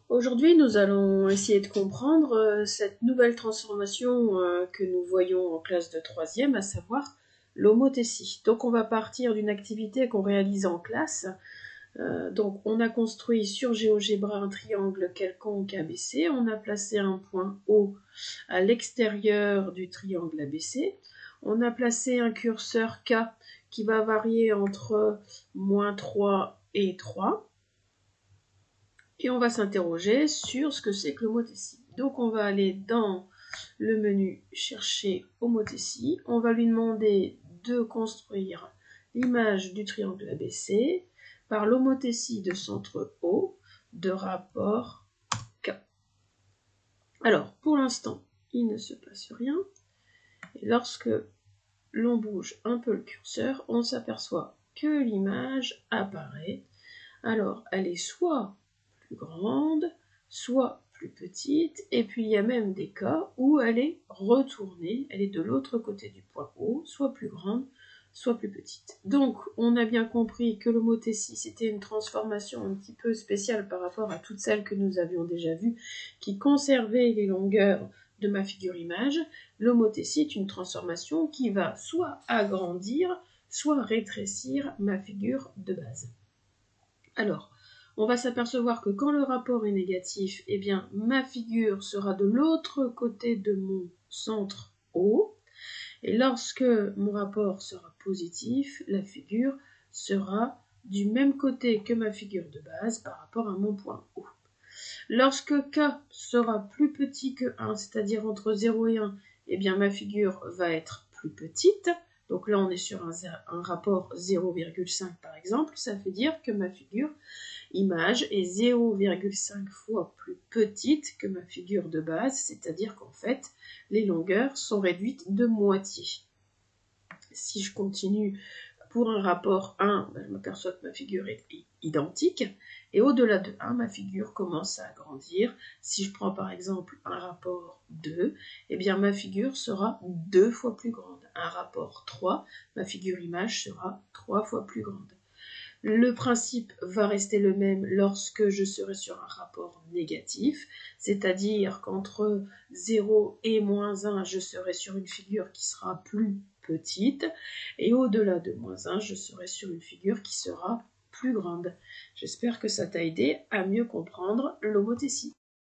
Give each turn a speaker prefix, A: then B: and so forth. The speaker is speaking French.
A: Aujourd'hui, nous allons essayer de comprendre cette nouvelle transformation que nous voyons en classe de troisième, à savoir l'homothétie. Donc on va partir d'une activité qu'on réalise en classe. Donc on a construit sur GeoGebra un triangle quelconque ABC, on a placé un point O à l'extérieur du triangle ABC, on a placé un curseur K qui va varier entre -3 et 3. Et on va s'interroger sur ce que c'est que l'homothétie. Donc on va aller dans le menu chercher homothétie. On va lui demander de construire l'image du triangle ABC par l'homothétie de centre O de rapport K. Alors pour l'instant, il ne se passe rien. Et lorsque l'on bouge un peu le curseur, on s'aperçoit que l'image apparaît. Alors elle est soit plus grande, soit plus petite, et puis il y a même des cas où elle est retournée, elle est de l'autre côté du point O, soit plus grande, soit plus petite. Donc on a bien compris que l'homothétie c'était une transformation un petit peu spéciale par rapport à toutes celles que nous avions déjà vues, qui conservaient les longueurs de ma figure image. L'homothétie est une transformation qui va soit agrandir, soit rétrécir ma figure de base. Alors, on va s'apercevoir que quand le rapport est négatif, eh bien, ma figure sera de l'autre côté de mon centre O. Et lorsque mon rapport sera positif, la figure sera du même côté que ma figure de base par rapport à mon point O. Lorsque K sera plus petit que 1, c'est-à-dire entre 0 et 1, eh bien, ma figure va être plus petite. Donc là, on est sur un rapport 0,5 par exemple. Ça veut dire que ma figure image est 0,5 fois plus petite que ma figure de base, c'est-à-dire qu'en fait, les longueurs sont réduites de moitié. Si je continue pour un rapport 1, je m'aperçois que ma figure est identique, et au-delà de 1, ma figure commence à agrandir. Si je prends par exemple un rapport 2, eh bien ma figure sera 2 fois plus grande. Un rapport 3, ma figure image sera 3 fois plus grande. Le principe va rester le même lorsque je serai sur un rapport négatif, c'est-à-dire qu'entre 0 et -1, je serai sur une figure qui sera plus petite, et au-delà de -1, je serai sur une figure qui sera plus grande. J'espère que ça t'a aidé à mieux comprendre l'homothétie.